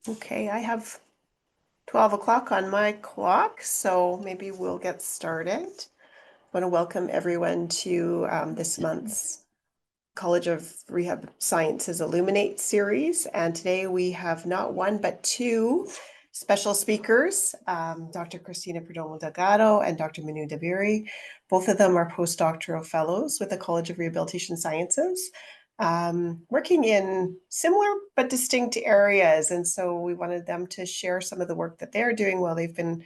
Okay, I have 12 o'clock on my clock, so maybe we'll get started. I want to welcome everyone to this month's College of Rehab Sciences Illuminate series. And today we have not one, but two special speakers, Dr. Cristina Perdomo Delgado and Dr. Minoo Dabiri. Both of them are postdoctoral fellows with the College of Rehabilitation Sciences, working in similar but distinct areas. And so we wanted them to share some of the work that they're doing while they've been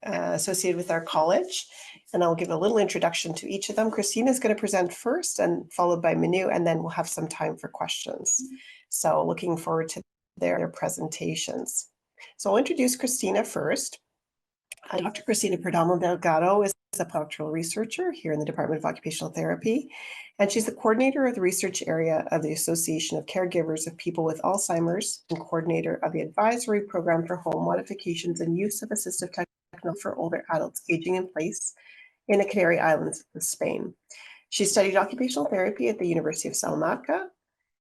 associated with our college. And I'll give a little introduction to each of them. Cristina is going to present first and followed by Minoo, and then we'll have some time for questions. So looking forward to their presentations. So I'll introduce Cristina first. Dr. Cristina Perdomo Delgado is a postdoctoral researcher here in the Department of Occupational Therapy, and she's the coordinator of the research area of the Association of Caregivers of People with Alzheimer's and coordinator of the advisory program for home modifications and use of assistive technology for older adults aging in place in the Canary Islands of Spain. She studied occupational therapy at the University of Salamanca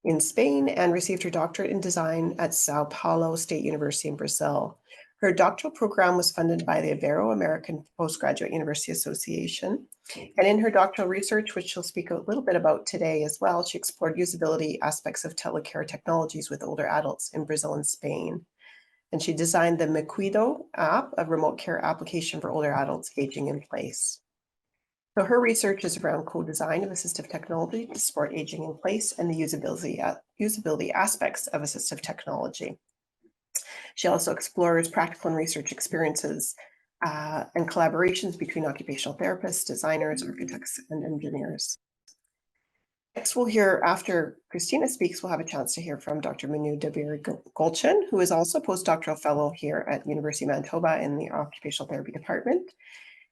in Spain and received her doctorate in design at Sao Paulo State University in Brazil. Her doctoral program was funded by the Ibero-American Postgraduate University Association. And in her doctoral research, which she'll speak a little bit about today as well, she explored usability aspects of telecare technologies with older adults in Brazil and Spain. And she designed the Me Cuido app, a remote care application for older adults aging in place. So her research is around co-design of assistive technology to support aging in place and the usability aspects of assistive technology. She also explores practical and research experiences and collaborations between occupational therapists, designers, architects, and engineers. Next, we'll hear, after Cristina speaks, we'll have a chance to hear from Dr. Minoo Dabiri Golchin, who is also a postdoctoral fellow here at University of Manitoba in the Occupational Therapy Department.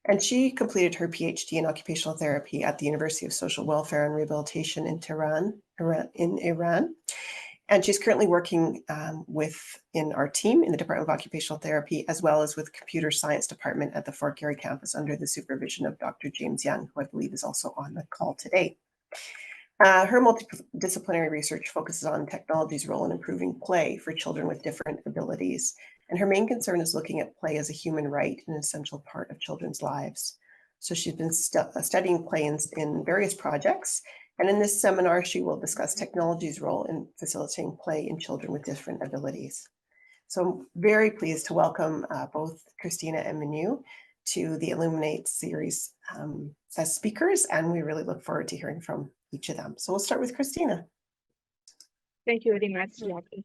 And she completed her PhD in occupational therapy at the University of Social Welfare and Rehabilitation in Tehran, Iran. And she's currently working in our team in the Department of Occupational Therapy, as well as with Computer Science Department at the Fort Garry campus under the supervision of Dr. James Young, who I believe is also on the call today. Her multidisciplinary research focuses on technology's role in improving play for children with different abilities. And her main concern is looking at play as a human right, an essential part of children's lives. So she's been studying play in various projects. And in this seminar, she will discuss technology's role in facilitating play in children with different abilities. So I'm very pleased to welcome both Cristina and Minoo to the Illuminate series as speakers, and we really look forward to hearing from each of them. So we'll start with Cristina. Thank you very much, Jackie.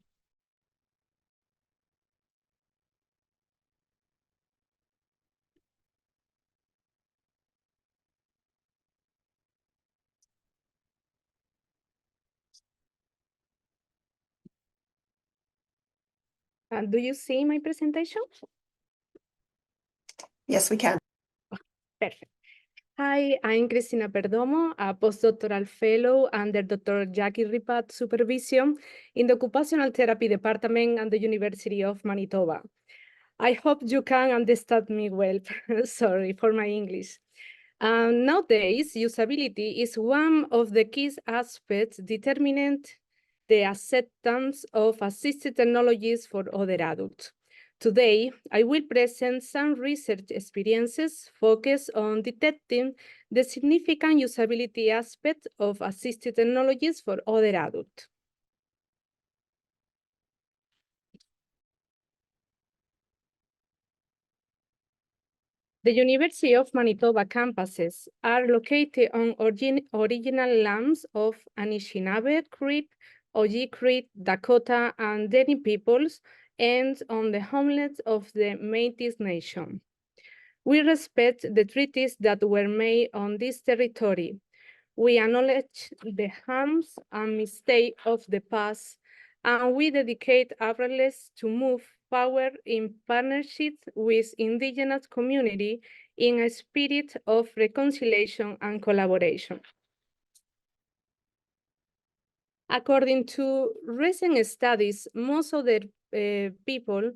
Do you see my presentation? Yes, we can. Perfect. Hi, I'm Cristina Perdomo, a postdoctoral fellow under Dr. Jackie Ripat's supervision in the Occupational Therapy Department at the University of Manitoba. I hope you can understand me well. Sorry for my English. Nowadays, usability is one of the key aspects determining the acceptance of assistive technologies for other adults. Today, I will present some research experiences focused on detecting the significant usability aspect of assistive technologies for other adults. The University of Manitoba campuses are located on original lands of Anishinaabe Creek, Oji Creek, Dakota, and Dene peoples, and on the homelands of the Métis Nation. We respect the treaties that were made on this territory. We acknowledge the harms and mistakes of the past, and we dedicate our efforts to move forward in partnership with Indigenous community in a spirit of reconciliation and collaboration. According to recent studies, most of the people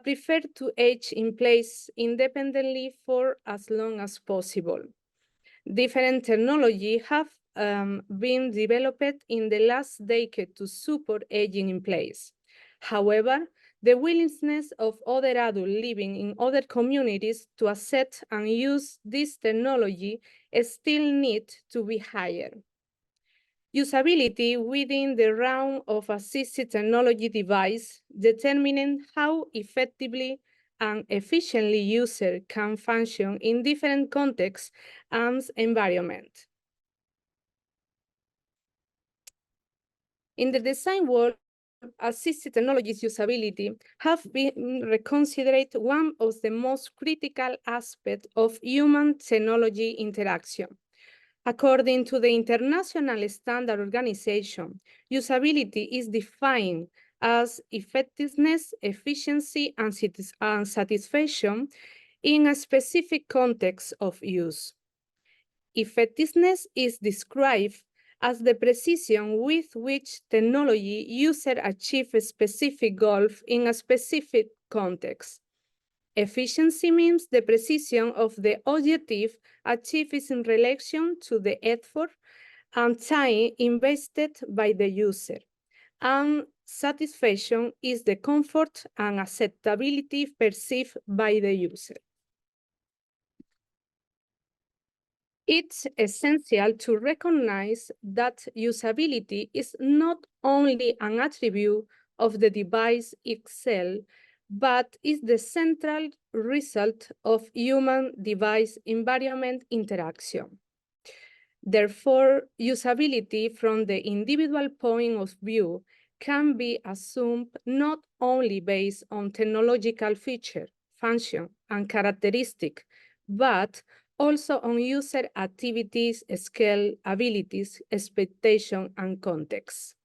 prefer to age in place independently for as long as possible. Different technology have been developed in the last decade to support aging in place. However, the willingness of other adults living in other communities to accept and use this technology still needs to be higher. Usability within the realm of assistive technology device determining how effectively and efficiently user can function in different contexts and environments. In the design world, assistive technologies usability have been reconsidered one of the most critical aspects of human-technology interaction. According to the International Standard Organization, usability is defined as effectiveness, efficiency, and satisfaction in a specific context of use. Effectiveness is described as the precision with which technology user achieve a specific goal in a specific context. Efficiency means the precision of the objective achieved is in relation to the effort and time invested by the user. And satisfaction is the comfort and acceptability perceived by the user. It's essential to recognize that usability is not only an attribute of the device itself, but is the central result of human-device environment interaction. Therefore, usability from the individual point of view can be assumed not only based on technological feature, function, and characteristic, but also on user activities, skill, abilities, expectation, and context.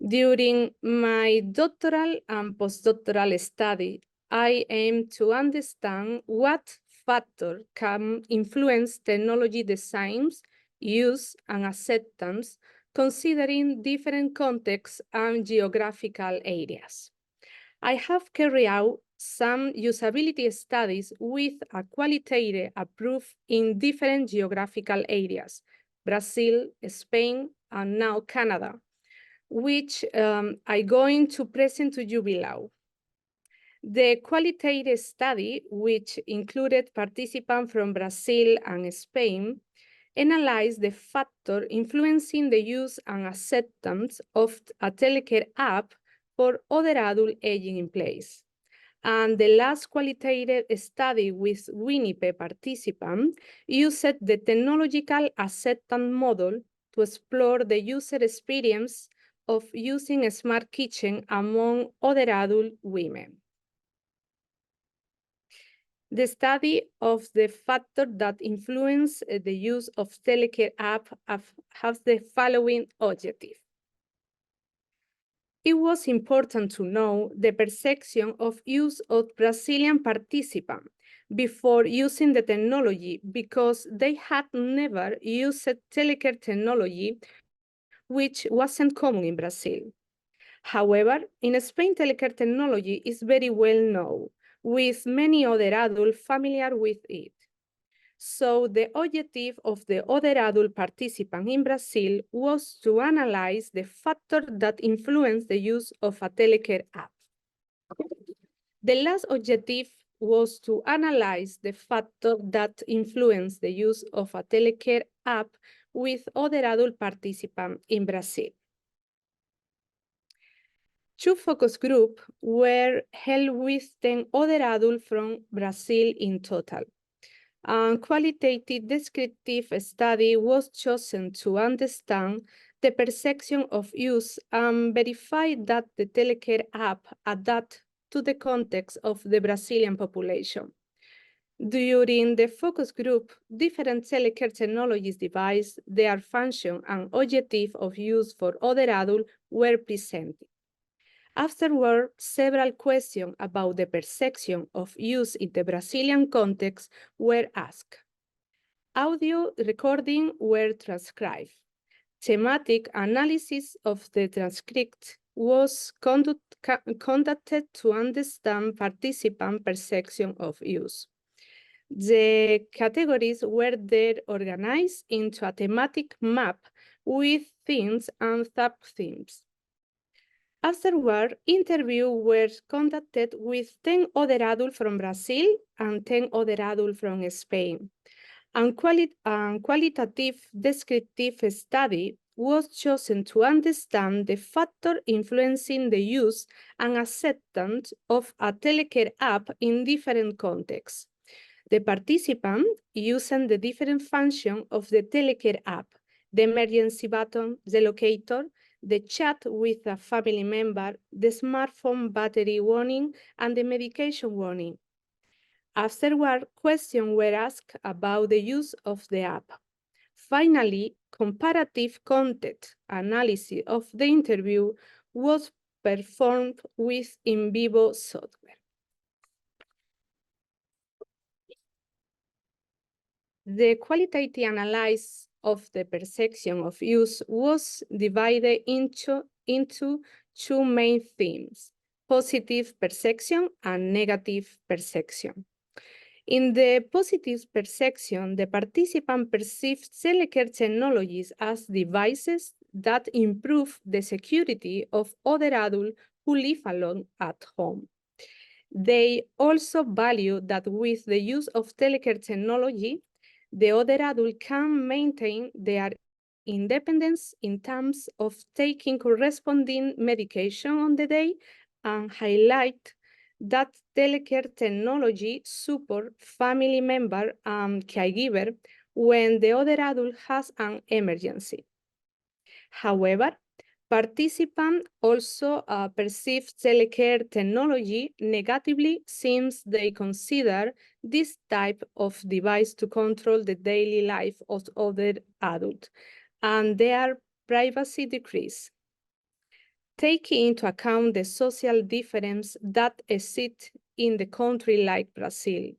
During my doctoral and postdoctoral study, I aim to understand what factors can influence technology designs, use, and acceptance, considering different contexts and geographical areas. I have carried out some usability studies with a qualitative approach in different geographical areas, Brazil, Spain, and now Canada, which I'm going to present to you below. The qualitative study, which included participants from Brazil and Spain, analyzed the factor influencing the use and acceptance of a telecare app for other adults aging in place. And the last qualitative study with Winnipeg participants used the technological acceptance model to explore the user experience of using a smart kitchen among other adult women. The study of the factor that influence the use of telecare app has the following objective. It was important to know the perception of use of Brazilian participants before using the technology because they had never used telecare technology, which wasn't common in Brazil. However, in Spain, telecare technology is very well known, with many other adults familiar with it. So the objective of the other adult participants in Brazil was to analyze the factors that influence the use of a telecare app. The last objective was to analyze the factors that influence the use of a telecare app with other adult participants in Brazil. 2 focus groups were held with 10 other adults from Brazil in total. A qualitative descriptive study was chosen to understand the perception of use and verify that the telecare app adapts to the context of the Brazilian population. During the focus group, different telecare technologies devices, their function and objective of use for other adults were presented. Afterward, several questions about the perception of use in the Brazilian context were asked. Audio recordings were transcribed. Thematic analysis of the transcript was conducted to understand participant perception of use. The categories were then organized into a thematic map with themes and sub-themes. Afterward, interviews were conducted with 10 other adults from Brazil and 10 other adults from Spain. And qualitative descriptive study was chosen to understand the factor influencing the use and acceptance of a telecare app in different contexts. The participant using the different functions of the telecare app, the emergency button, the locator, the chat with a family member, the smartphone battery warning, and the medication warning. Afterward, questions were asked about the use of the app. Finally, comparative content analysis of the interview was performed with in vivo software. The qualitative analysis of the perception of use was divided into two main themes: positive perception and negative perception. In the positive perception, the participant perceived telecare technologies as devices that improve the security of other adults who live alone at home. They also value that with the use of telecare technology, the other adult can maintain their independence in terms of taking corresponding medication on the day, and highlight that telecare technology support family member and caregiver when the other adult has an emergency. However, participants also perceive telecare technology negatively since they consider this type of device to control the daily life of other adults and their privacy decrease. Taking into account the social difference that exists in the country like Brazil,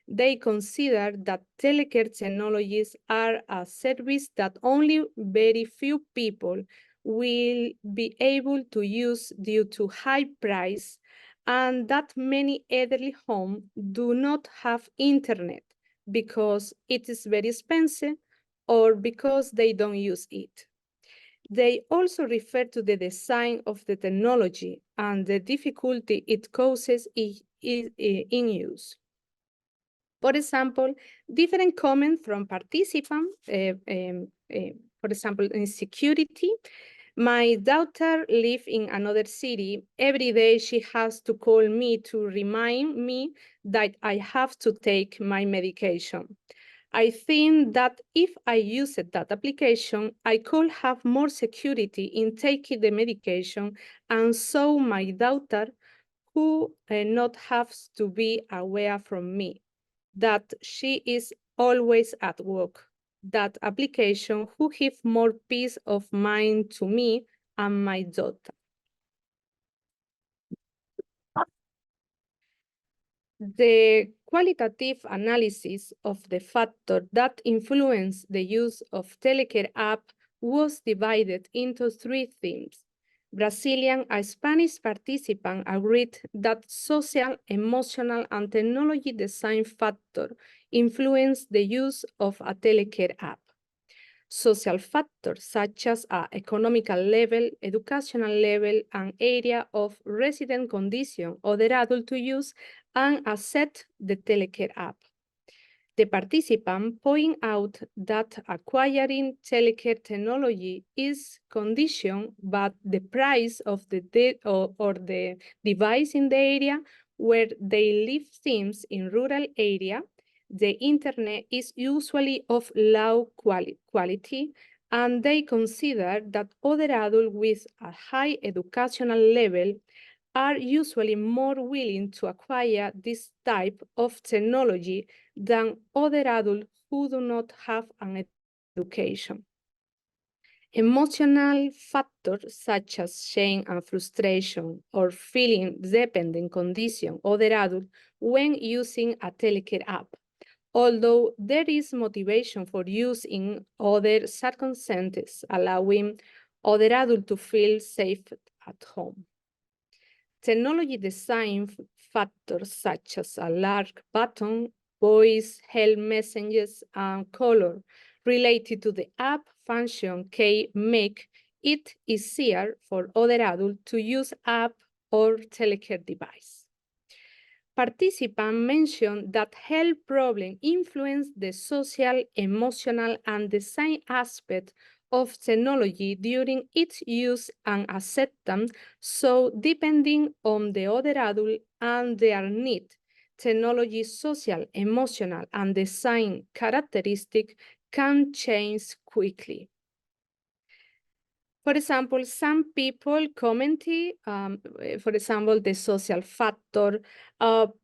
they consider that telecare technologies are a service that only very few people will be able to use due to high price, and that many elderly homes do not have internet because it is very expensive or because they don't use it. They also refer to the design of the technology and the difficulty it causes in use. For example, different comments from participants, for example, in security. My daughter lives in another city. Every day she has to call me to remind me that I have to take my medication. I think that if I used that application, I could have more security in taking the medication, and so my daughter who not has to be aware from me that she is always at work. That application who give more peace of mind to me and my daughter. The qualitative analysis of the factor that influence the use of telecare app was divided into three themes. Brazilian and Spanish participants agreed that social, emotional, and technology design factor influence the use of a telecare app. Social factors such as economical level, educational level, and area of resident condition other adult to use and accept the telecare app. The participant point out that acquiring telecare technology is conditioned by the price of the the device in the area where they live. Seems in rural area, the internet is usually of low quality, and they consider that other adults with a high educational level are usually more willing to acquire this type of technology than other adults who do not have an education. Emotional factors such as shame and frustration or feeling dependent condition other adults when using a telecare app, although there is motivation for use in other circumstances, allowing other adults to feel safe at home. Technology design factors such as a large button, voice, help messages, and color related to the app function can make it easier for other adults to use app or telecare device. Participants mentioned that health problems influence the social, emotional, and design aspect of technology during its use and acceptance, so depending on the other adult and their need, technology's social, emotional, and design characteristics can change quickly. For example, some people commented, for example, the social factor.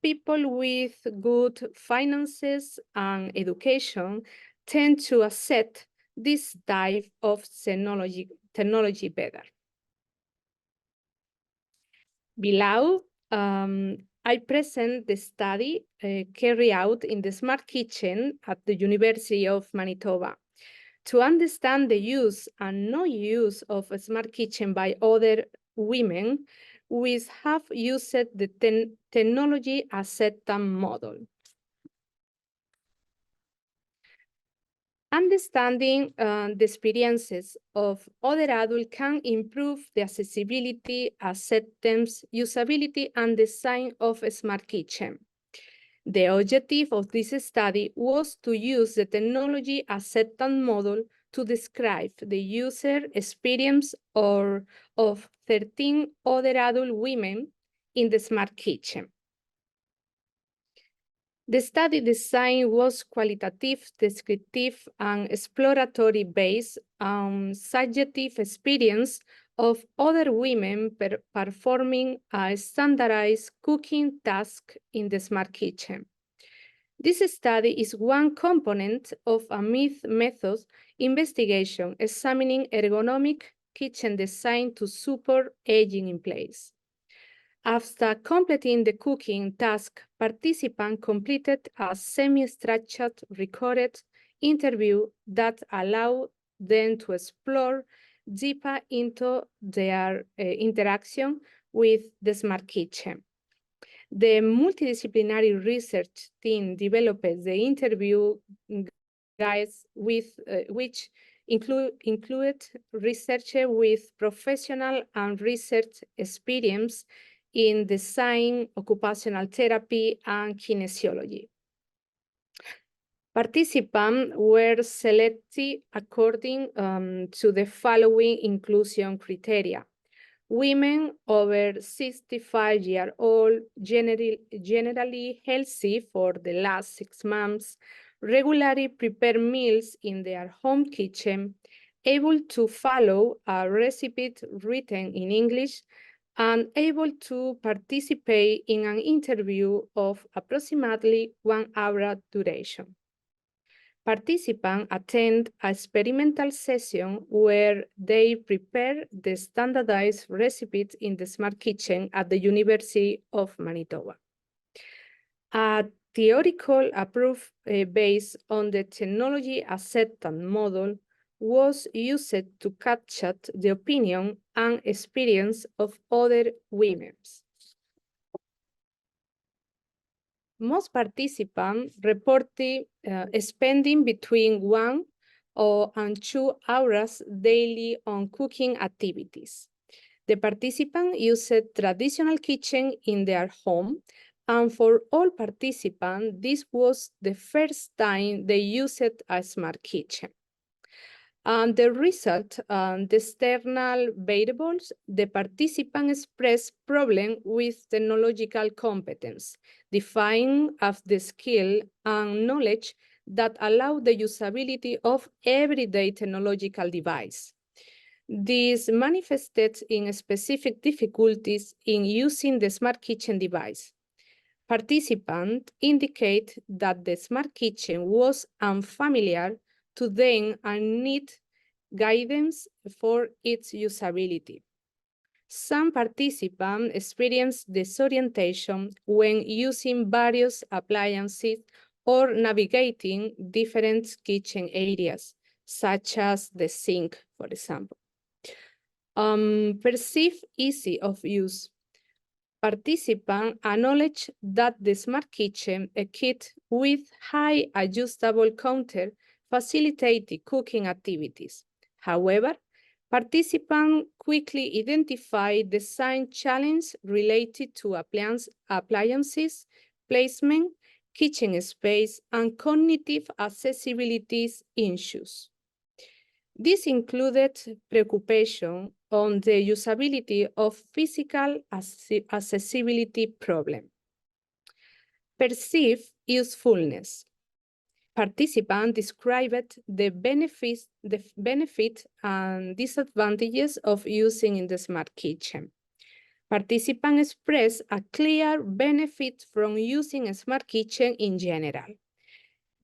People with good finances and education tend to accept this type of technology better. Below, I present the study carried out in the Smart Kitchen at the University of Manitoba. To understand the use and no use of a smart kitchen by other women, we have used the technology acceptance model. Understanding the experiences of other adults can improve the accessibility, acceptance, usability, and design of a smart kitchen. The objective of this study was to use the technology acceptance model to describe the user experience of 13 other adult women in the smart kitchen. The study design was qualitative, descriptive, and exploratory based on subjective experience of other women performing a standardized cooking task in the smart kitchen. This study is one component of a method investigation examining ergonomic kitchen design to support aging in place. After completing the cooking task, participants completed a semi-structured recorded interview that allowed them to explore deeper into their interaction with the smart kitchen. The multidisciplinary research team developed the interview guides which included researchers with professional and research experience in design, occupational therapy, and kinesiology. Participants were selected according to the following inclusion criteria. Women over 65 years old, generally healthy for the last 6 months, regularly prepare meals in their home kitchen, able to follow a recipe written in English, and able to participate in an interview of approximately 1 hour duration. Participants attend a experimental session where they prepare the standardized recipes in the smart kitchen at the University of Manitoba. A theoretical approach based on the technology acceptance model was used to capture the opinion and experience of other women. Most participants reported spending between 1 and 2 hours daily on cooking activities. The participants used traditional kitchen in their home, and for all participants, this was the first time they used a smart kitchen. And the result, the external variables, the participants expressed problems with technological competence, defined as the skill and knowledge that allow the usability of everyday technological device. This manifested in specific difficulties in using the smart kitchen device. Participants indicate that the smart kitchen was unfamiliar to them and need guidance for its usability. Some participants experience disorientation when using various appliances or navigating different kitchen areas, such as the sink, for example. Perceived ease of use. Participants acknowledge that the smart kitchen, a kit with high adjustable counter, facilitated cooking activities. However, Participants quickly identify design challenges related to appliances, placement, kitchen space, and cognitive accessibility issues. This included preoccupation on the usability of physical accessibility problem. Perceived usefulness. Participants described the benefit and disadvantages of using in the smart kitchen. Participants expressed a clear benefit from using a smart kitchen in general.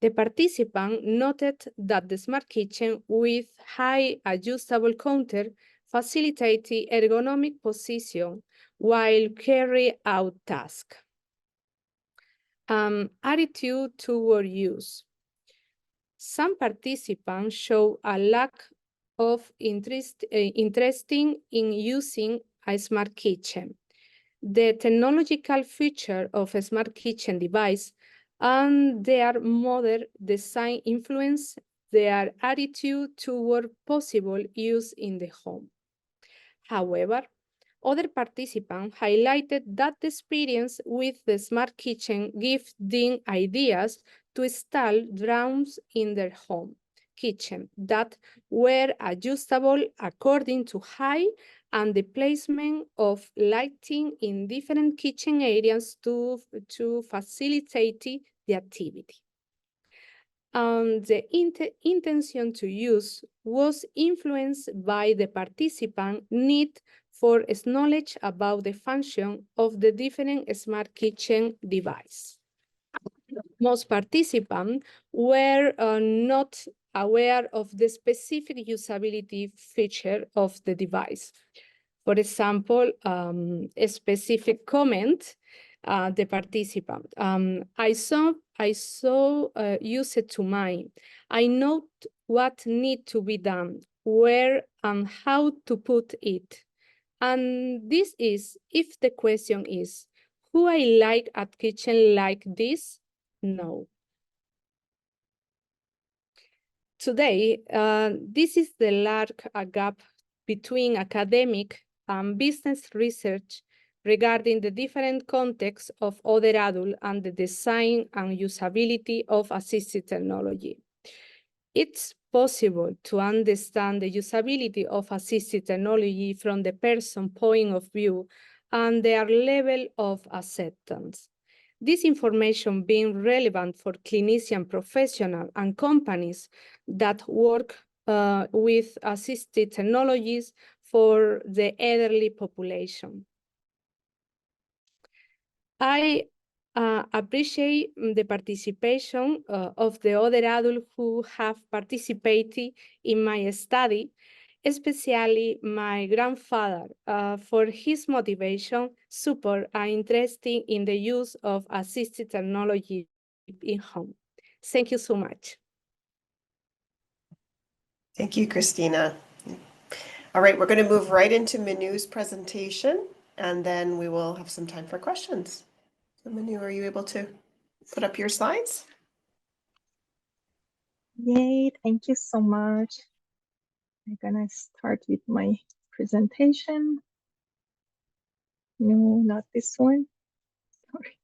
The participant noted that the smart kitchen with high adjustable counter facilitated ergonomic position while carry out tasks. Attitude toward use. Some participants show a lack of interest in using a smart kitchen. The technological feature of a smart kitchen device and their modern design influence their attitude toward possible use in the home. However, other participants highlighted that the experience with the smart kitchen gives them ideas to install drones in their home kitchen that were adjustable according to height and the placement of lighting in different kitchen areas to facilitate the activity. The intention to use was influenced by the participant need for knowledge about the function of the different smart kitchen device. Most participants were not aware of the specific usability feature of the device. For example, a specific comment, the participant. I saw use it to mine. I know what needs to be done, where and how to put it. And this is if the question is, who I like at kitchen like this? No. Today, this is the large gap between academic and business research regarding the different contexts of other adults and the design and usability of assistive technology. It's possible to understand the usability of assistive technology from the person's point of view and their level of acceptance. This information being relevant for clinician professionals and companies that work with assistive technologies for the elderly population. I appreciate the participation of the other adults who have participated in my study, especially my grandfather, for his motivation, support, and interest in the use of assistive technology in home. Thank you so much. Thank you, Cristina. All right, we're going to move right into Minoo's presentation, and then we will have some time for questions. So Minoo, are you able to put up your slides? Yay, thank you so much. I'm gonna start with my presentation. No, not this one. Sorry.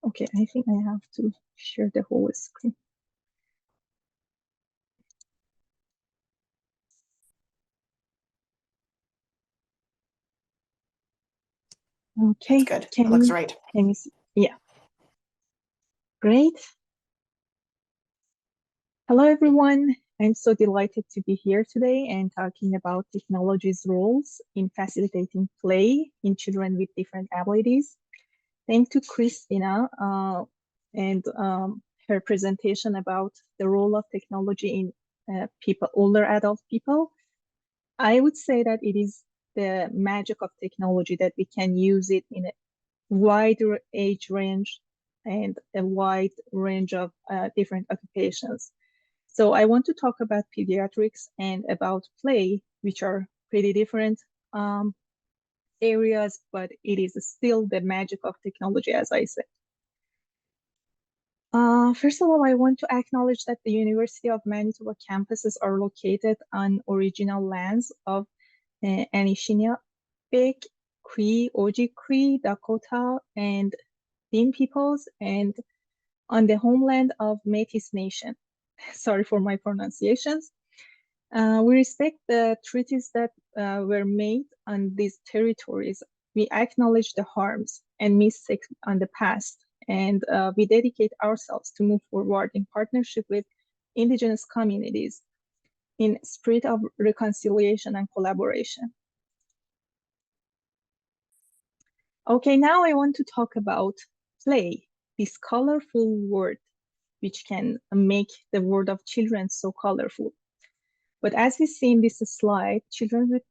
Okay, I think I have to share the whole screen. Okay, that's good. Looks right. Can you see? Yeah. Great. Hello, everyone. I'm so delighted to be here today and talking about technology's roles in facilitating play in children with different abilities. Thanks to Cristina and her presentation about the role of technology in older adult people. I would say that it is the magic of technology that we can use it in a wider age range and a wide range of different occupations. So I want to talk about pediatrics and about play, which are pretty different areas, but it is still the magic of technology, as I said. First of all, I want to acknowledge that the University of Manitoba campuses are located on original lands of Anishinaabe, Cree, Ojibwe, Dakota, and Dim peoples, and on the homeland of Métis Nation. Sorry for my pronunciations. We respect the treaties that were made on these territories. We acknowledge the harms and mistakes on the past, and we dedicate ourselves to move forward in partnership with Indigenous communities in spirit of reconciliation and collaboration. Okay, now I want to talk about play, this colorful word, which can make the world of children so colorful. But as we see in this slide, children with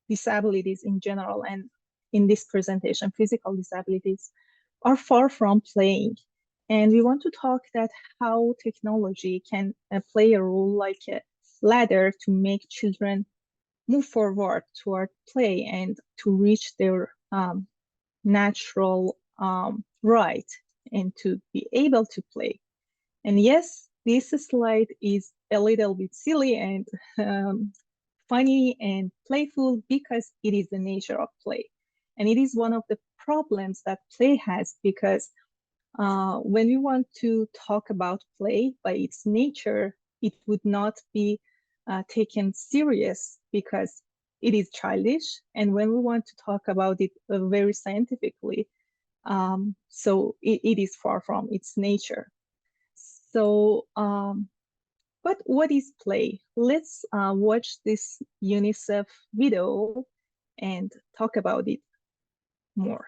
disabilities in general, and in this presentation, physical disabilities, are far from playing. And we want to talk that how technology can play a role like a ladder to make children move forward toward play and to reach their natural right and to be able to play. And yes, this slide is a little bit silly and funny and playful because it is the nature of play. And it is one of the problems that play has, because when we want to talk about play by its nature, it would not be taken serious because it is childish. And when we want to talk about it very scientifically, so it is far from its nature. So, but what is play? Let's watch this UNICEF video and talk about it more.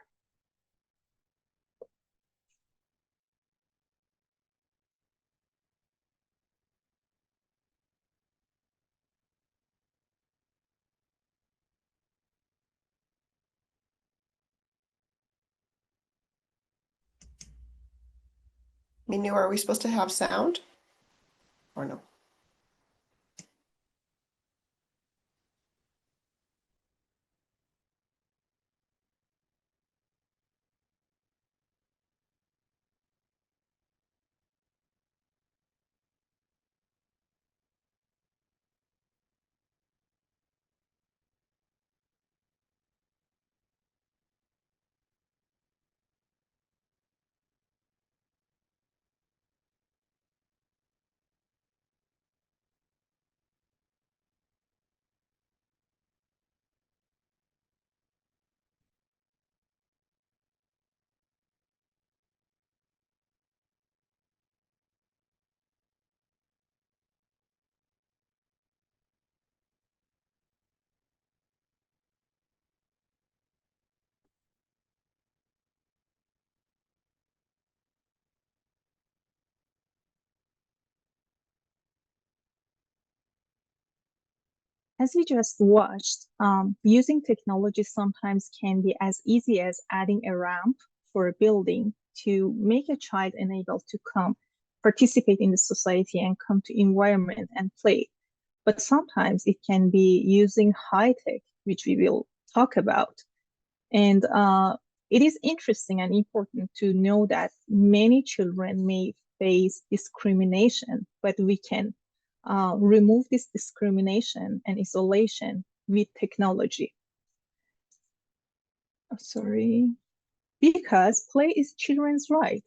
Minoo, are we supposed to have sound or no? As we just watched, using technology sometimes can be as easy as adding a ramp for a building to make a child enabled to come participate in the society and come to environment and play. But sometimes it can be using high tech, which we will talk about. And it is interesting and important to know that many children may face discrimination, but we can remove this discrimination and isolation with technology. Oh, sorry. Because play is children's right.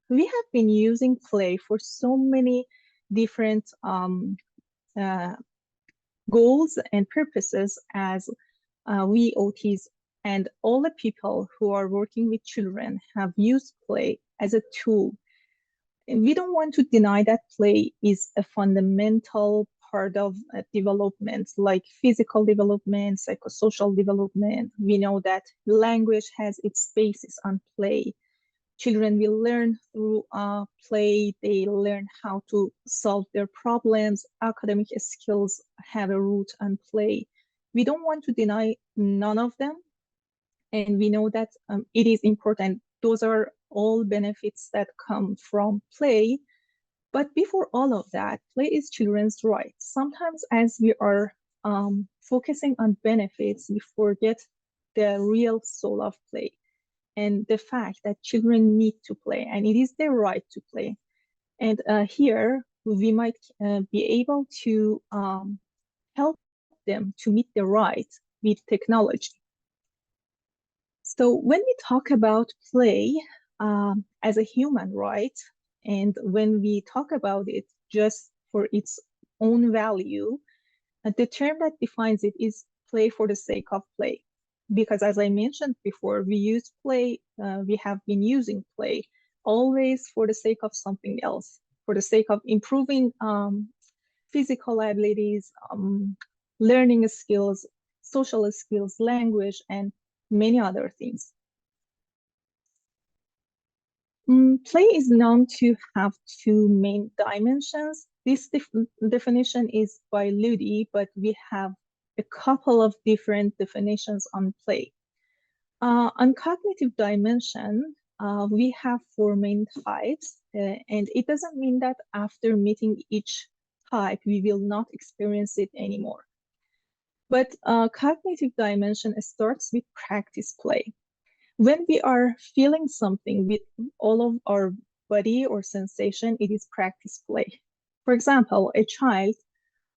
We have been using play for so many different goals and purposes as we OTs and all the people who are working with children have used play as a tool. And we don't want to deny that play is a fundamental part of development, like physical development, psychosocial development. We know that language has its basis on play. Children will learn through play. They learn how to solve their problems. Academic skills have a root on play. We don't want to deny none of them. And we know that it is important. Those are all benefits that come from play. But before all of that, play is children's right. Sometimes as we are focusing on benefits, we forget the real soul of play and the fact that children need to play and it is their right to play. And here we might be able to help them to meet the right with technology. So when we talk about play as a human right, and when we talk about it just for its own value, the term that defines it is play for the sake of play. Because as I mentioned before, we use play, we have been using play always for the sake of something else, for the sake of improving physical abilities, learning skills, social skills, language, and many other things. Play is known to have two main dimensions. This definition is by Ludi, but we have a couple of different definitions on play. On cognitive dimension, we have four main types, and it doesn't mean that after meeting each type, we will not experience it anymore. But cognitive dimension starts with practice play. When we are feeling something with all of our body or sensation, it is practice play. For example, a child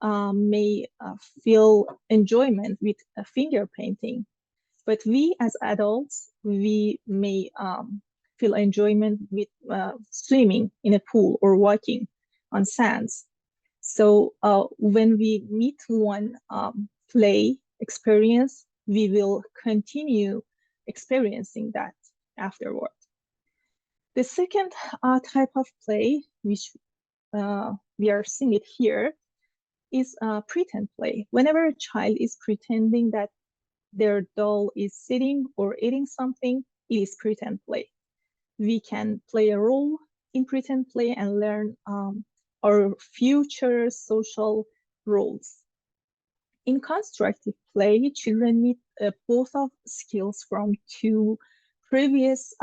may feel enjoyment with finger painting, but we as adults, we may feel enjoyment with swimming in a pool or walking on sands. So when we meet one play experience, we will continue experiencing that afterward. The second type of play, which we are seeing it here, is pretend play. Whenever a child is pretending that their doll is sitting or eating something, it is pretend play. We can play a role in pretend play and learn our future social roles. In constructive play, children meet both of skills from two previous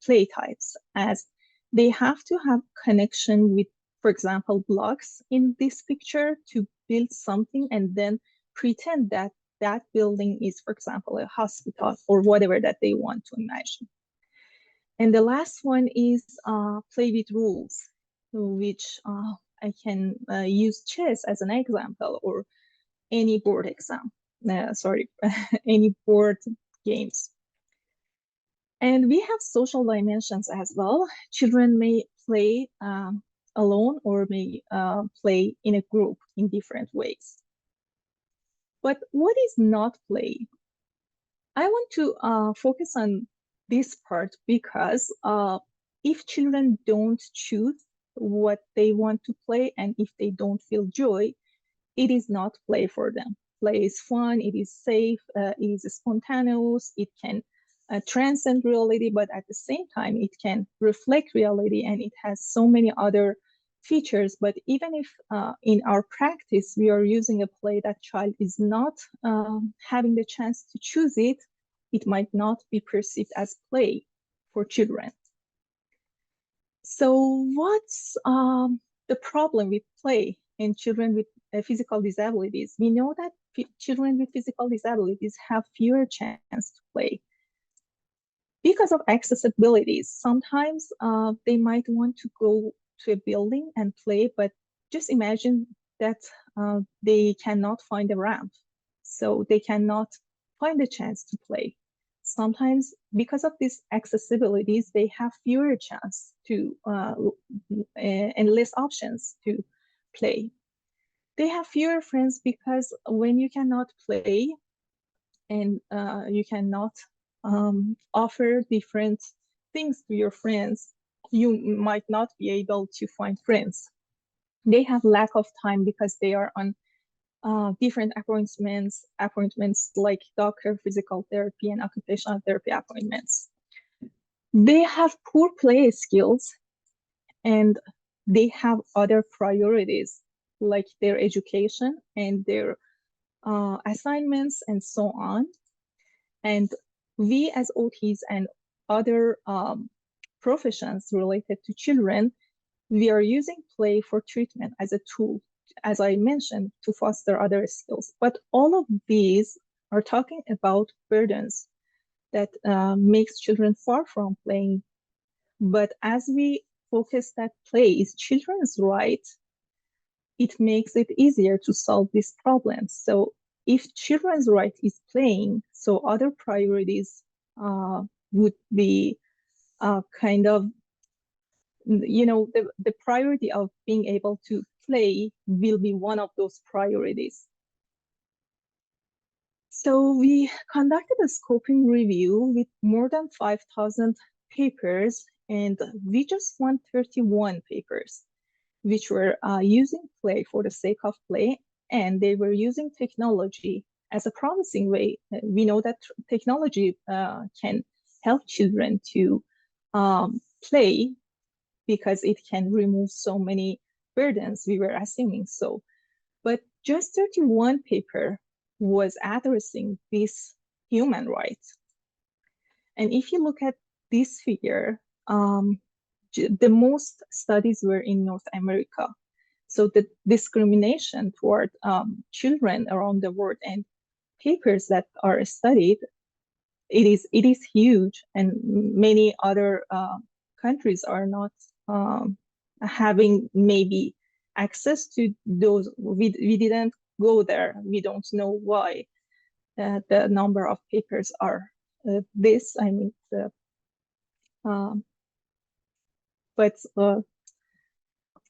play types, as they have to have connection with, for example, blocks in this picture to build something and then pretend that that building is, for example, a hospital or whatever that they want to imagine. And the last one is play with rules, which I can use chess as an example, or any board exam, any board games. And we have social dimensions as well. Children may play alone or may play in a group in different ways. But what is not play? I want to focus on this part because if children don't choose what they want to play and if they don't feel joy, it is not play for them. Play is fun, it is safe, it is spontaneous, it can transcend reality, but at the same time, it can reflect reality and it has so many other features. But even if in our practice, we are using a play that child is not having the chance to choose it, it might not be perceived as play for children. So what's the problem with play in children with physical disabilities? We know that children with physical disabilities have fewer chances to play. Because of accessibilities, sometimes they might want to go to a building and play, but just imagine that they cannot find a ramp, so they cannot find a chance to play. Sometimes because of these accessibilities, they have fewer chance to and less options to play. They have fewer friends because when you cannot play and you cannot offer different things to your friends, you might not be able to find friends. They have lack of time because they are on different appointments like doctor, physical therapy, and occupational therapy appointments. They have poor play skills and they have other priorities like their education and their assignments and so on. And we as OTs and other professions related to children, we are using play for treatment as a tool, as I mentioned, to foster other skills. But all of these are talking about burdens that makes children far from playing. But as we focus that play is children's right, it makes it easier to solve these problems. So if children's right is playing, so other priorities would be kind of, the priority of being able to play will be one of those priorities. So we conducted a scoping review with more than 5,000 papers, and we just won 31 papers, which were using play for the sake of play, and they were using technology as a promising way. We know that technology can help children to play because it can remove so many burdens. We were assuming so. But just 31 paper was addressing this human right. And if you look at this figure, the most studies were in North America. So the discrimination toward children around the world and papers that are studied, it is huge, and many other countries are not having maybe access to those. We didn't go there. We don't know why the number of papers are this. I mean, but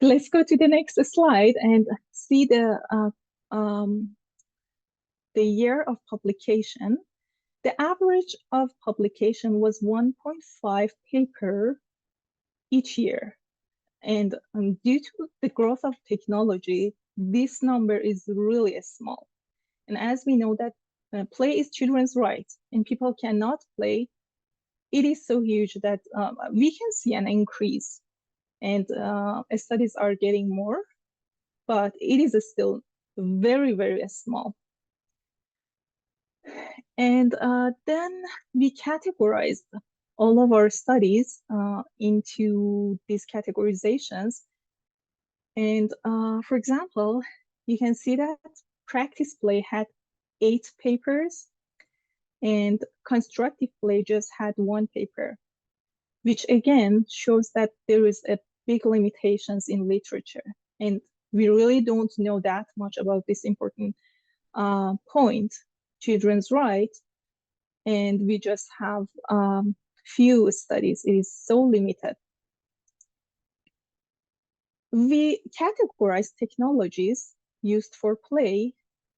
let's go to the next slide and see the year of publication. The average of publication was 1.5 paper each year. And due to the growth of technology, this number is really small. And as we know that play is children's right and people cannot play, it is so huge that we can see an increase, and studies are getting more, but it is still very, very small. And then we categorized all of our studies into these categorizations. And for example, you can see that practice play had 8 papers and constructive play just had 1 paper, which again shows that there is a big limitations in literature. And we really don't know that much about this important point, children's rights, and we just have few studies. It is so limited. We categorize technologies used for play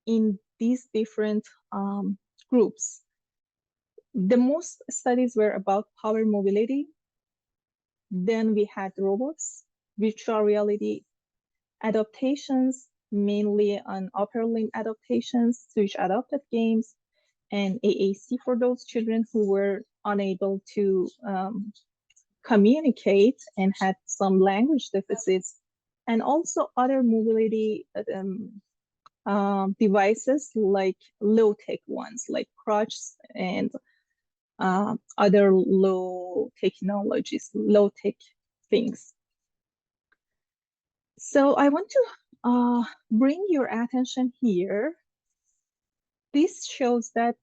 in these different groups. The most studies were about power mobility. Then we had robots, virtual reality adaptations, mainly on upper limb adaptations, switch adapted games, and AAC for those children who were unable to communicate and had some language deficits, and also other mobility devices like low-tech ones like crutches and other low technologies, low-tech things. So I want to bring your attention here. This shows that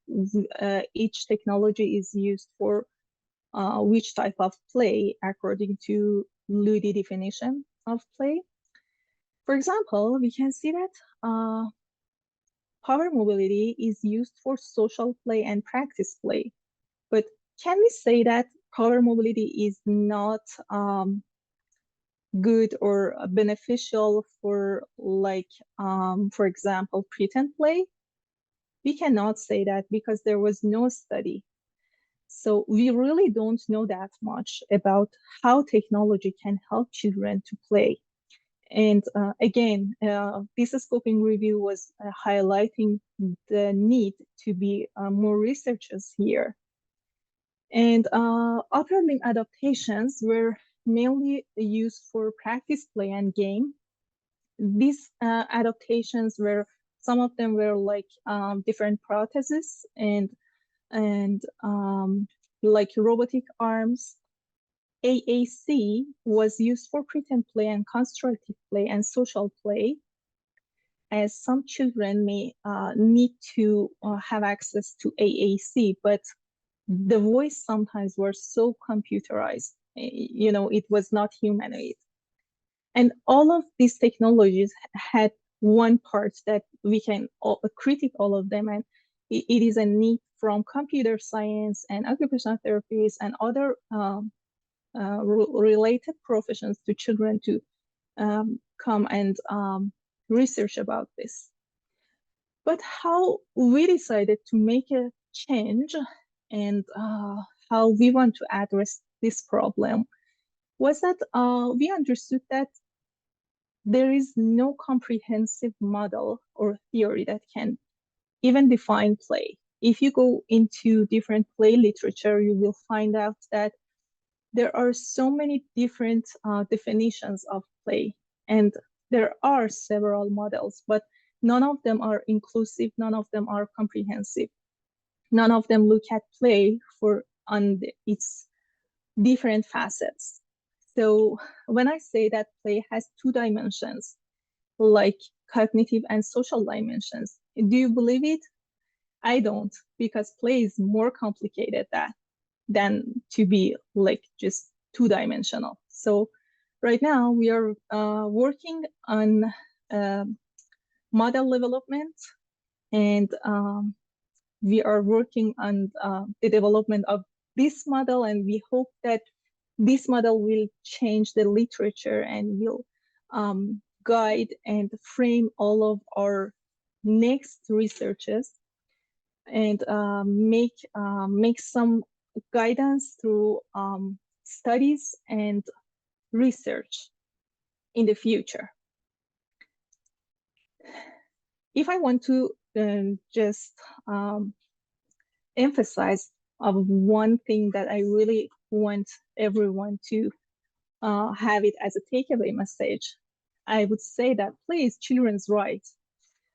each technology is used for which type of play according to Ludi definition of play. For example, we can see that power mobility is used for social play and practice play. But can we say that power mobility is not good or beneficial for, like, for example, pretend play? We cannot say that because there was no study. So we really don't know that much about how technology can help children to play. And again, this scoping review was highlighting the need to be more researchers here. And upper limb adaptations were mainly used for practice play and game. These adaptations were, some of them were like different prostheses and like robotic arms AAC was used for pretend play and constructive play and social play, as some children may need to have access to AAC, but the voice sometimes were so computerized, it was not humanoid. And all of these technologies had one part that we can critique all of them, and it is a need from computer science and occupational therapists and other related professions to children to come and research about this. But how we decided to make a change and how we want to address this problem was that we understood that there is no comprehensive model or theory that can even define play. If you go into different play literature, you will find out that there are so many different definitions of play, and there are several models, but none of them are inclusive, none of them are comprehensive. None of them look at play on its different facets. So when I say that play has two dimensions, like cognitive and social dimensions, do you believe it? I don't, because play is more complicated than to be like just two-dimensional. So right now we are working on model development, and we are working on the development of this model, and we hope that this model will change the literature and will guide and frame all of our next researches, and make some guidance through studies and research in the future. If I want to just emphasize of one thing that I really want everyone to have it as a takeaway message, I would say that play is children's right.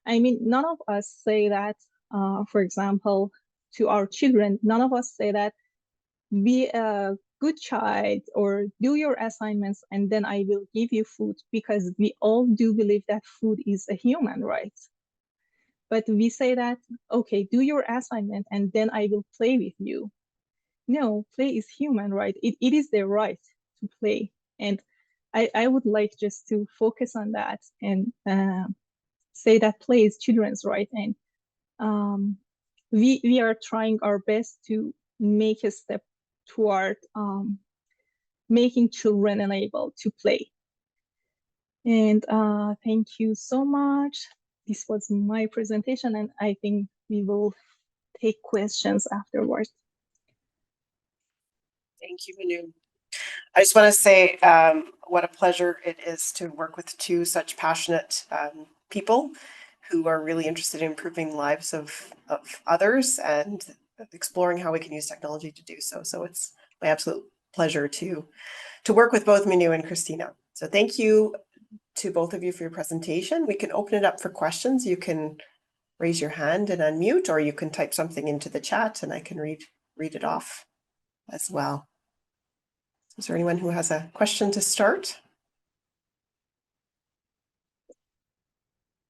I mean, none of us say that, for example, to our children, none of us say that be a good child or do your assignments and then I will give you food, because we all do believe that food is a human right. But we say that, okay, do your assignment and then I will play with you. No, play is human right. It is their right to play. And I would like just to focus on that and say that play is children's right. And we are trying our best to make a step toward making children enabled to play. And thank you so much. This was my presentation, and I think we will take questions afterwards. Thank you, Minoo. I just want to say what a pleasure it is to work with two such passionate people who are really interested in improving the lives of others and exploring how we can use technology to do so. So it's my absolute pleasure to work with both Minoo and Cristina. So thank you to both of you for your presentation. We can open it up for questions. You can raise your hand and unmute, or you can type something into the chat and I can read it off as well. Is there anyone who has a question to start?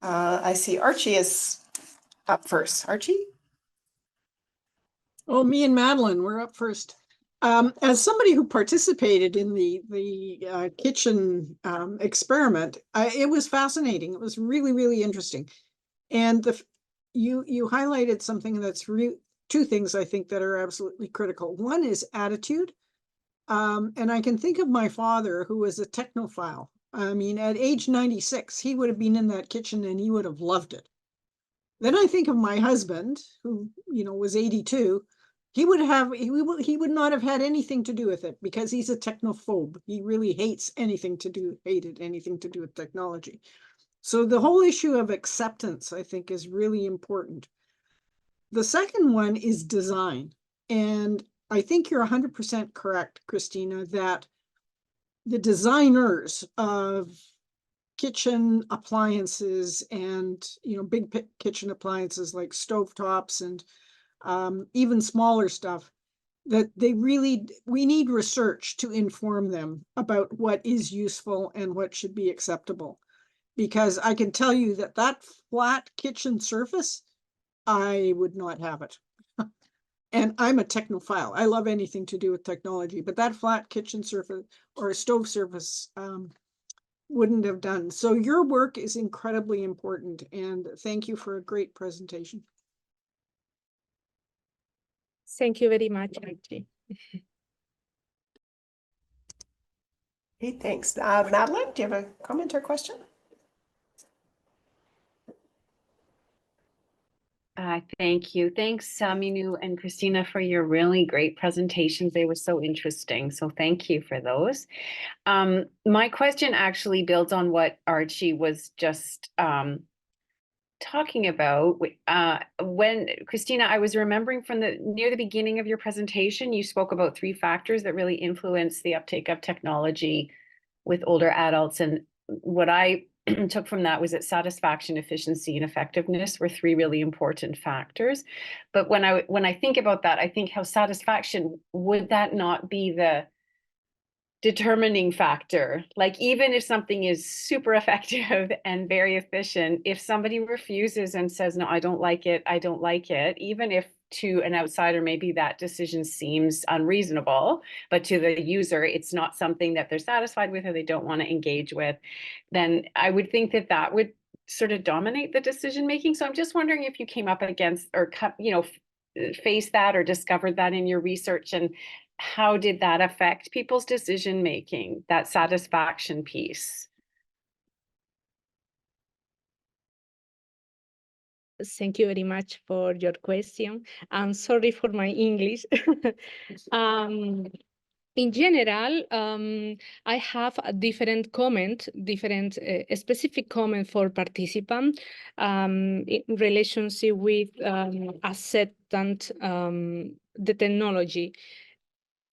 I see Archie is up first. Archie? Oh, me and Madeline, we're up first. As somebody who participated in the kitchen experiment, it was fascinating. It was really, really interesting. And you highlighted something that's two things I think that are absolutely critical. One is attitude. And I can think of my father, who was a technophile. I mean, at age 96, he would have been in that kitchen and he would have loved it. Then I think of my husband, who, was 82. He would not have had anything to do with it because he's a technophobe. He really hated anything to do with technology. So the whole issue of acceptance, I think, is really important. The second one is design. And I think you're 100% correct, Cristina, that the designers of kitchen appliances and, big kitchen appliances like stovetops and even smaller stuff, that we need research to inform them about what is useful and what should be acceptable. Because I can tell you that that flat kitchen surface, I would not have it. And I'm a technophile. I love anything to do with technology, but that flat kitchen surface or a stove surface wouldn't have done. So your work is incredibly important, and thank you for a great presentation. Thank you very much, Archie. Hey, thanks. Madeline, do you have a comment or question? Thank you. Thanks, Minoo and Cristina, for your really great presentations. They were so interesting. So thank you for those. My question actually builds on what Archie was just talking about. When Cristina, I was remembering from near the beginning of your presentation, you spoke about 3 factors that really influence the uptake of technology with older adults. And what I took from that was that satisfaction, efficiency, and effectiveness were 3 really important factors. But when I think about that, I think how satisfaction, would that not be the determining factor? Like, even if something is super effective and very efficient, if somebody refuses and says, no, I don't like it, even if to an outsider, maybe that decision seems unreasonable, but to the user, it's not something that they're satisfied with or they don't want to engage with, then I would think that that would sort of dominate the decision making. So I'm just wondering if you came up against or, faced that or discovered that in your research, and how did that affect people's decision making, that satisfaction piece? Thank you very much for your question. I'm sorry for my English. In general, I have a different specific comment for participant in relationship with acceptance the technology.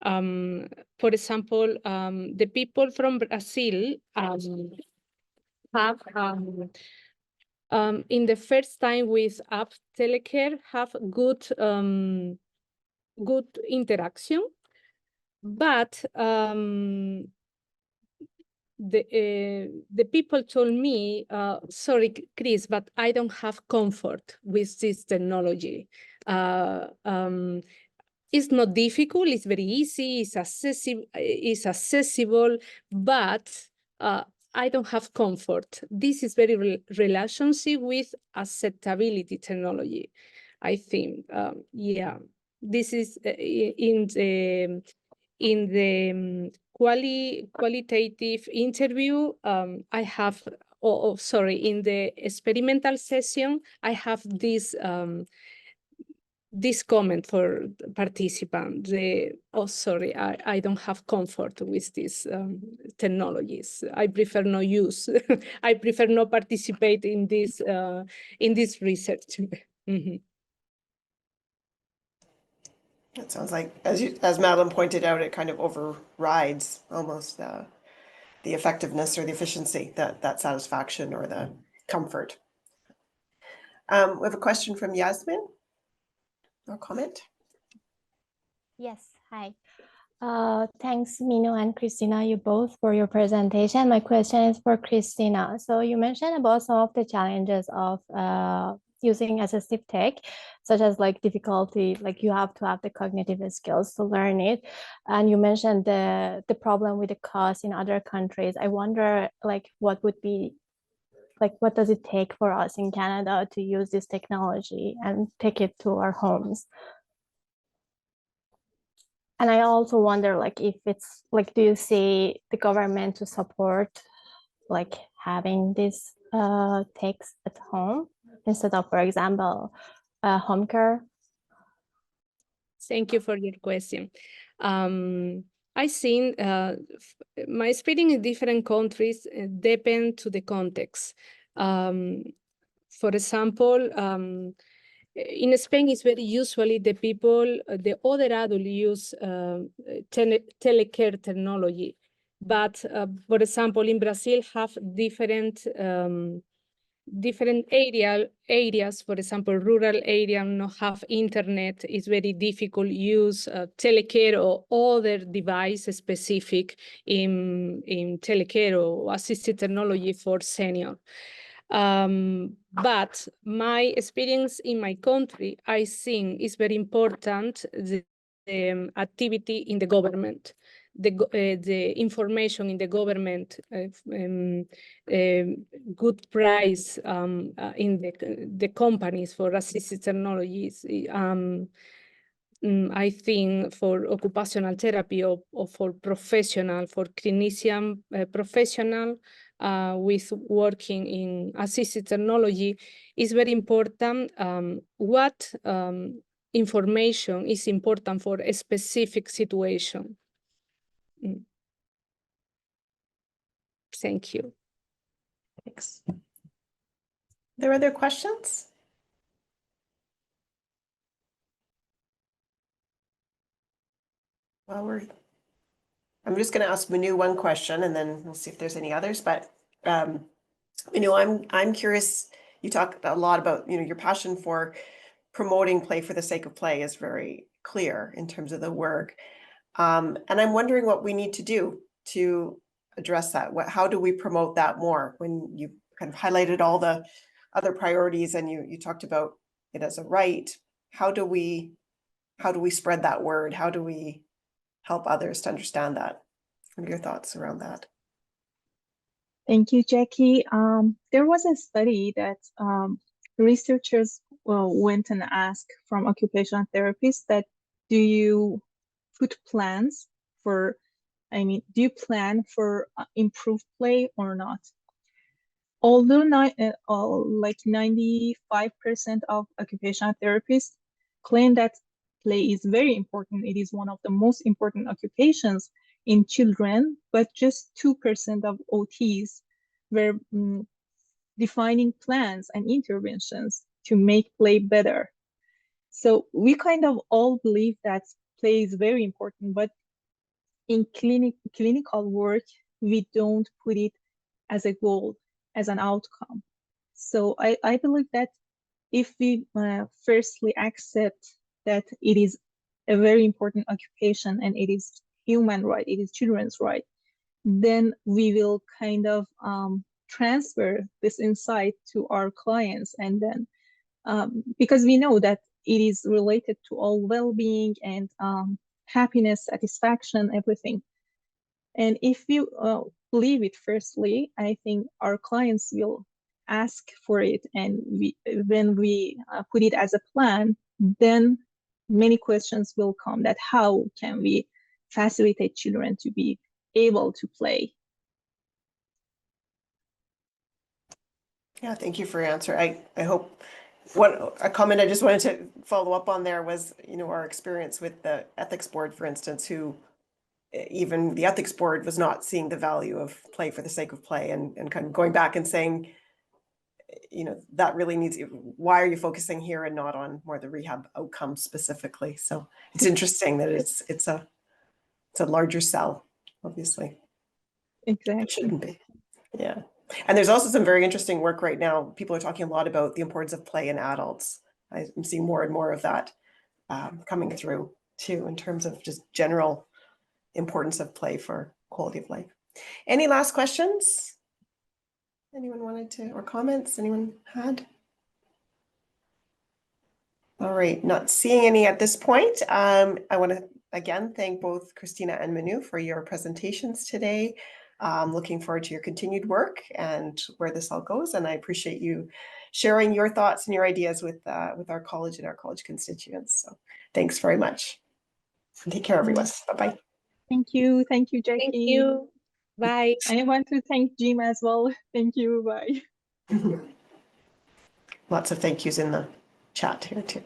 For example, the people from Brazil have in the first time with app telecare have good interaction, but the people told me, sorry, Chris, but I don't have comfort with this technology. It's not difficult, it's very easy, it's accessible, but I don't have comfort. This is very relationship with acceptability technology, I think. Yeah, this is in the qualitative interview. I have, in the experimental session, I have this comment for participants. I don't have comfort with these technologies. I prefer no use. I prefer not participate in this research. Mm-hmm. It sounds like, as Madeline pointed out, it kind of overrides almost the effectiveness or the efficiency, that satisfaction or the comfort. We have a question from Yasmin. Or comment? Yes, hi. Thanks, Minoo and Cristina, you both, for your presentation. My question is for Cristina. So you mentioned about some of the challenges of using assistive tech, such as like difficulty, like you have to have the cognitive skills to learn it. And you mentioned the problem with the cost in other countries. I wonder, like, what does it take for us in Canada to use this technology and take it to our homes? And I also wonder, like, if it's like, do you see the government to support like having these techs at home instead of, for example, home care? Thank you for your question. I think my experience in different countries depend to the context. For example, in Spain, it's very usually the people, the other adults use telecare technology. But for example, in Brazil have different different areas, for example, rural area not have internet, is very difficult use telecare or other device specific in telecare or assisted technology for senior. But my experience in my country, I think is very important, the activity in the government. The information in the government, good price in the companies for assistive technologies. I think for occupational therapy or for professional, for clinician professional with working in assistive technology, is very important what information is important for a specific situation. Thank you. Thanks. There other questions? Well, I'm just going to ask Minoo one question, and then we'll see if there's any others. But Minoo, I'm curious. You talk a lot about your passion for promoting play for the sake of play is very clear in terms of the work, and I'm wondering what we need to do to address that. How do we promote that more? When you kind of highlighted all the other priorities and you talked about it as a right, how do we spread that word? How do we help others to understand that? What are your thoughts around that? Thank you, Jackie. There was a study that researchers went and asked from occupational therapists that do you plan for improved play or not? Although like 95% of occupational therapists claim that play is very important, it is one of the most important occupations in children, but just 2% of OTs were defining plans and interventions to make play better. So we kind of all believe that play is very important, but in clinical work, we don't put it as a goal, as an outcome. So I believe that if we firstly accept that it is a very important occupation and it is human right, it is children's right, then we will kind of transfer this insight to our clients. And then because we know that it is related to all well-being and happiness, satisfaction, everything. And if you believe it firstly, I think our clients will ask for it. And when we put it as a plan, then many questions will come that how can we facilitate children to be able to play? Yeah, thank you for your answer. I hope a comment I just wanted to follow up on there was, our experience with the ethics board, for instance, who even the ethics board was not seeing the value of play for the sake of play, and kind of going back and saying, that really needs, why are you focusing here and not on more the rehab outcomes specifically? So it's interesting that it's a larger cell, obviously. Exactly. It shouldn't be. Yeah. And there's also some very interesting work right now. People are talking a lot about the importance of play in adults. I'm seeing more and more of that coming through too, in terms of just general importance of play for quality of life. Any last questions? Anyone wanted to, or comments anyone had? All right, not seeing any at this point. I want to again thank both Cristina and Minoo for your presentations today. Looking forward to your continued work and where this all goes. And I appreciate you sharing your thoughts and your ideas with our college and our college constituents. So thanks very much. Take care, everyone. Bye-bye. Thank you. Thank you, Jackie. Thank you. Bye. I want to thank Jim as well. Thank you. Bye. Lots of thank yous in the chat here too.